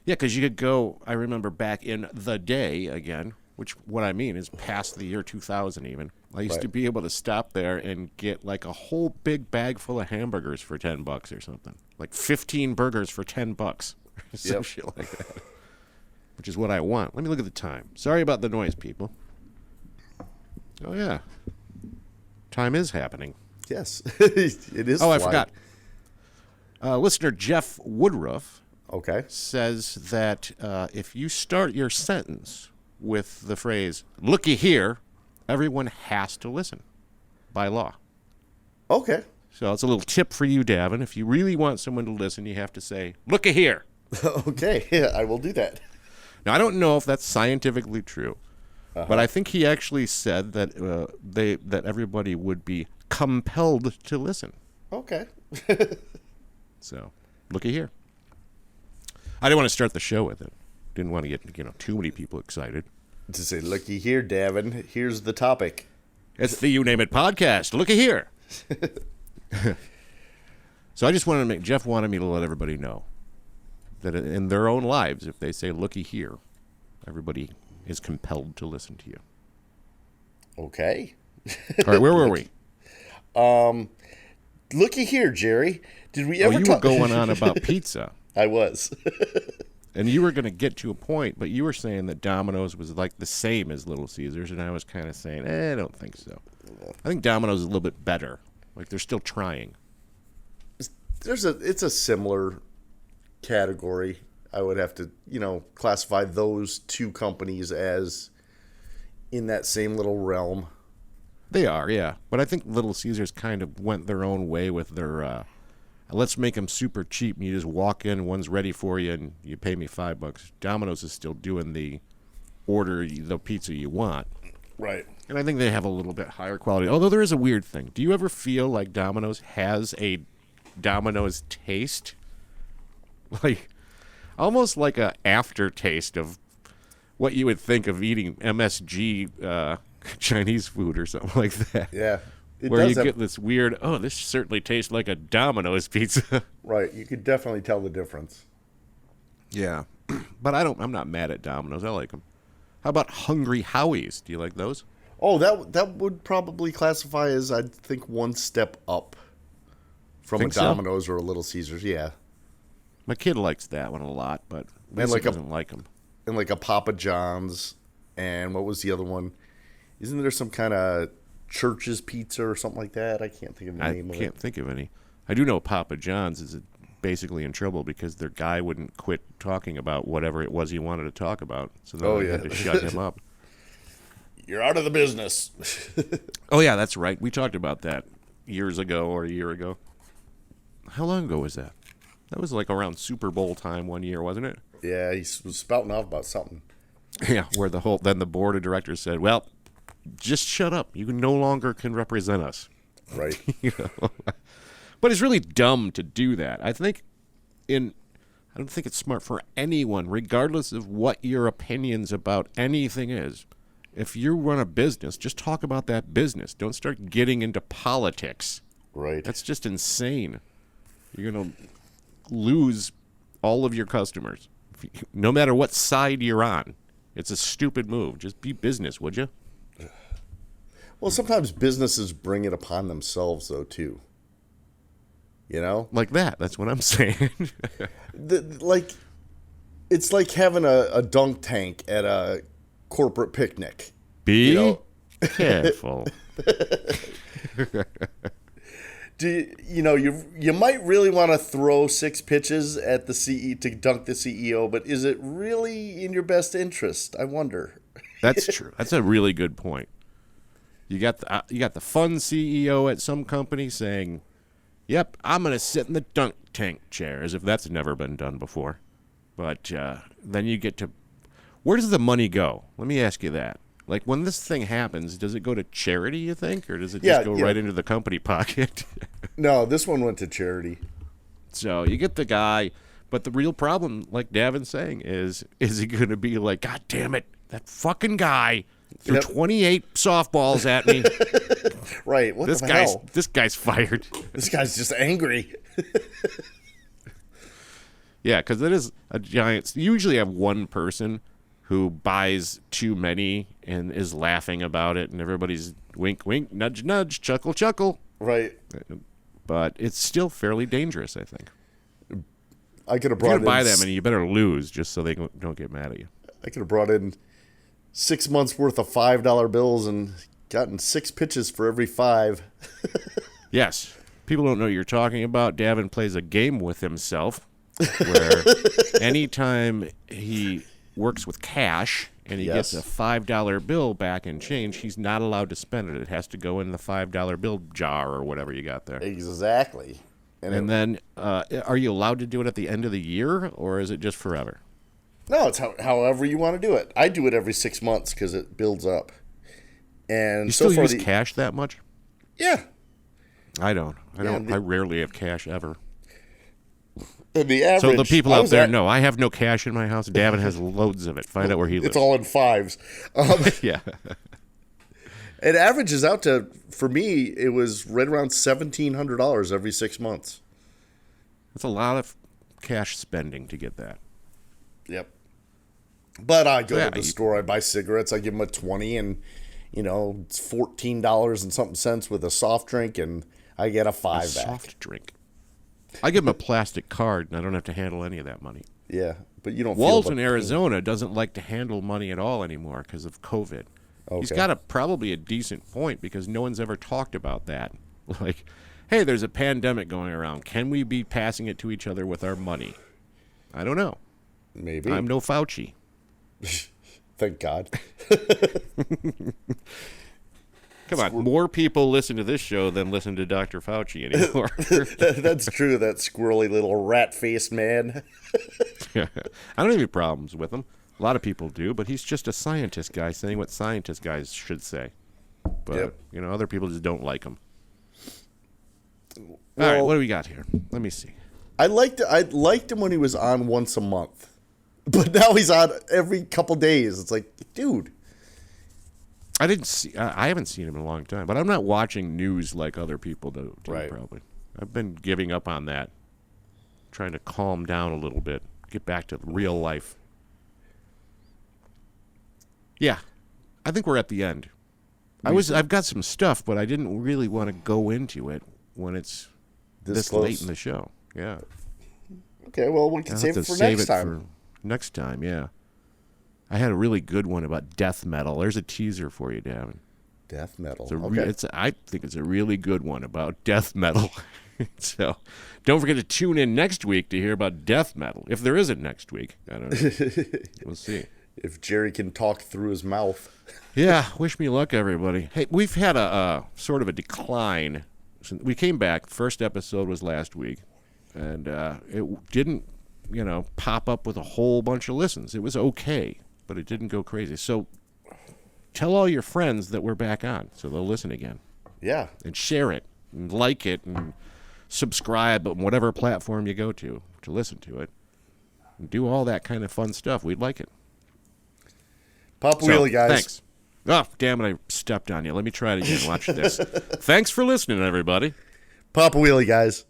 [SPEAKER 1] Yeah, because you could go, I remember back in the day, again, which what I mean is past the year 2000 even. I used to be able to stop there and get like a whole big bag full of hamburgers for $10 or something. Like 15 burgers for $10. Some shit like that. Which is what I want. Let me look at the time. Sorry about the noise, people. Oh, yeah. Time is happening.
[SPEAKER 2] Yes. It is
[SPEAKER 1] I forgot. Listener Jeff Woodruff says that if you start your sentence with the phrase, looky here, everyone has to listen by law.
[SPEAKER 2] Okay.
[SPEAKER 1] So it's a little tip for you, Davin. If you really want someone to listen, you have to say, looky here.
[SPEAKER 2] Okay. Yeah, I will do that.
[SPEAKER 1] Now, I don't know if that's scientifically true, but I think he actually said that that everybody would be compelled to listen.
[SPEAKER 2] Okay.
[SPEAKER 1] So, looky here. I didn't want to start the show with it. Didn't want to get too many people excited.
[SPEAKER 2] To say, looky here, Davin. Here's the topic.
[SPEAKER 1] It's the You Name It podcast. Looky here. So I just wanted to Jeff wanted me to let everybody know that in their own lives, if they say looky here, everybody is compelled to listen to you.
[SPEAKER 2] Okay.
[SPEAKER 1] All right, where were we?
[SPEAKER 2] Looky here, Jerry. Did we ever
[SPEAKER 1] you were going on about pizza.
[SPEAKER 2] I was.
[SPEAKER 1] And you were going to get to a point, but you were saying that Domino's was like the same as Little Caesars, and I was kind of saying, I don't think so. I think Domino's is a little bit better. Like, they're still trying.
[SPEAKER 2] It's a similar category. I would have to, classify those two companies as in that same little realm.
[SPEAKER 1] They are, yeah. But I think Little Caesars kind of went their own way with their, let's make them super cheap. And you just walk in, one's ready for you, and you pay me $5. Domino's is still doing the pizza you want.
[SPEAKER 2] Right.
[SPEAKER 1] And I think they have a little bit higher quality. Although there is a weird thing. Do you ever feel like Domino's has a Domino's taste? Like, almost like a aftertaste of what you would think of eating MSG Chinese food or something like that.
[SPEAKER 2] Yeah.
[SPEAKER 1] Where you get this weird, this certainly tastes like a Domino's pizza.
[SPEAKER 2] Right. You could definitely tell the difference.
[SPEAKER 1] Yeah. But I'm not mad at Domino's. I like them. How about Hungry Howie's? Do you like those?
[SPEAKER 2] Oh, that would probably classify as, I think, one step up from a Domino's or a Little Caesars. Yeah.
[SPEAKER 1] My kid likes that one a lot, but Lisa doesn't like them.
[SPEAKER 2] And like a Papa John's, and what was the other one? Isn't there some kind of Church's Pizza or something like that? I can't think of the name of it.
[SPEAKER 1] I can't think of any. I do know Papa John's is basically in trouble because their guy wouldn't quit talking about whatever it was he wanted to talk about. So they had to shut him up.
[SPEAKER 2] You're out of the business.
[SPEAKER 1] Oh, yeah, that's right. We talked about that years ago or a year ago. How long ago was that? That was like around Super Bowl time one year, wasn't it?
[SPEAKER 2] Yeah, he was spouting off about something.
[SPEAKER 1] Yeah, where then the board of directors said, well, just shut up. You no longer can represent us.
[SPEAKER 2] Right.
[SPEAKER 1] But it's really dumb to do that. I don't think it's smart for anyone, regardless of what your opinions about anything is. If you run a business, just talk about that business. Don't start getting into politics.
[SPEAKER 2] Right.
[SPEAKER 1] That's just insane. You're going to lose all of your customers. No matter what side you're on. It's a stupid move. Just be business, would you?
[SPEAKER 2] Well, sometimes businesses bring it upon themselves, though, too. You know,
[SPEAKER 1] Like that. That's what I'm saying.
[SPEAKER 2] like it's like having a dunk tank at a corporate picnic.
[SPEAKER 1] Be
[SPEAKER 2] You know,
[SPEAKER 1] careful.
[SPEAKER 2] you might really want to throw 6 pitches at the CE to dunk the CEO, but is it really in your best interest? I wonder.
[SPEAKER 1] That's true. That's a really good point. You got the fun CEO at some company saying, "Yep, I'm going to sit in the dunk tank chair," as if that's never been done before. But then you get to, where does the money go? Let me ask you that. Like, when this thing happens, does it go to charity, you think, or does it just go right into the company pocket?
[SPEAKER 2] No, this one went to charity.
[SPEAKER 1] So you get the guy, but the real problem, like Davin's saying, is he going to be like, "God damn it, that fucking guy threw 28 softballs at me."
[SPEAKER 2] Right. What the hell?
[SPEAKER 1] This guy's fired.
[SPEAKER 2] This guy's just angry.
[SPEAKER 1] Yeah, because it is a giant. You usually have one person who buys too many and is laughing about it, and everybody's wink, wink, nudge, nudge, chuckle, chuckle.
[SPEAKER 2] Right.
[SPEAKER 1] But it's still fairly dangerous, I think.
[SPEAKER 2] I could have
[SPEAKER 1] If you're
[SPEAKER 2] brought
[SPEAKER 1] going to buy
[SPEAKER 2] in.
[SPEAKER 1] that many, you better lose just so they don't get mad at you.
[SPEAKER 2] I could have brought in 6 months worth of $5 bills and gotten 6 pitches for every 5.
[SPEAKER 1] Yes. People don't know what you're talking about. Davin plays a game with himself where anytime he works with cash and he gets a $5 bill back in change, he's not allowed to spend it. It has to go in the $5 bill jar or whatever you got there.
[SPEAKER 2] Exactly.
[SPEAKER 1] And then are you allowed to do it at the end of the year, or is it just forever?
[SPEAKER 2] No, it's however you want to do it. I do it every 6 months because it builds up. And
[SPEAKER 1] You
[SPEAKER 2] so
[SPEAKER 1] still
[SPEAKER 2] far,
[SPEAKER 1] use cash that much?
[SPEAKER 2] yeah.
[SPEAKER 1] I don't.
[SPEAKER 2] Yeah,
[SPEAKER 1] I rarely have cash ever.
[SPEAKER 2] And the average.
[SPEAKER 1] So the people out there know I have no cash in my house. Davin has loads of it. Find out where he lives.
[SPEAKER 2] It's all in 5s.
[SPEAKER 1] Yeah.
[SPEAKER 2] It averages out to, for me, it was right around $1,700 every 6 months.
[SPEAKER 1] That's a lot of cash spending to get that.
[SPEAKER 2] Yep. But I go
[SPEAKER 1] Yeah,
[SPEAKER 2] to the store, I buy cigarettes, I give them a 20, and it's $14 and something cents with a soft drink, and I get a 5 back.
[SPEAKER 1] Soft drink. I give him a plastic card, and I don't have to handle any of that money.
[SPEAKER 2] Yeah, but you don't.
[SPEAKER 1] Walton, Arizona, doesn't like to handle money at all anymore because of COVID.
[SPEAKER 2] Okay.
[SPEAKER 1] He's got probably a decent point because no one's ever talked about that. Like, hey, there's a pandemic going around. Can we be passing it to each other with our money? I don't know.
[SPEAKER 2] Maybe.
[SPEAKER 1] I'm no Fauci.
[SPEAKER 2] Thank God.
[SPEAKER 1] Come on, more people listen to this show than listen to Dr. Fauci anymore.
[SPEAKER 2] That's true, that squirrely little rat-faced man.
[SPEAKER 1] I don't have any problems with him. A lot of people do, but he's just a scientist guy saying what scientist guys should say. But, other people just don't like him. All right, what do we got here? Let me see.
[SPEAKER 2] I liked him when he was on once a month. But now he's on every couple days. It's like, dude.
[SPEAKER 1] I haven't seen him in a long time, but I'm not watching news like other people do,
[SPEAKER 2] right.
[SPEAKER 1] Probably. I've been giving up on that. Trying to calm down a little bit. Get back to real life. Yeah. I think we're at the end. I've got some stuff, but I didn't really want to go into it when it's this late in the show. Yeah.
[SPEAKER 2] Okay, well, we can save it for next time.
[SPEAKER 1] Next time, yeah. I had a really good one about death metal. There's a teaser for you, Davin.
[SPEAKER 2] Death metal.
[SPEAKER 1] I think it's a really good one about death metal. So don't forget to tune in next week to hear about death metal. If there isn't next week, I don't know. We'll see.
[SPEAKER 2] If Jerry can talk through his mouth.
[SPEAKER 1] Yeah, wish me luck, everybody. Hey, we've had a sort of a decline. We came back. First episode was last week, and it didn't, pop up with a whole bunch of listens. It was okay, but it didn't go crazy. So tell all your friends that we're back on so they'll listen again.
[SPEAKER 2] Yeah.
[SPEAKER 1] And share it and like it and subscribe on whatever platform you go to listen to it. And do all that kind of fun stuff. We'd like it.
[SPEAKER 2] Pop wheelie, guys.
[SPEAKER 1] Thanks. Oh, damn it, I stepped on you. Let me try it again. Watch this. Thanks for listening, everybody.
[SPEAKER 2] Pop wheelie, guys.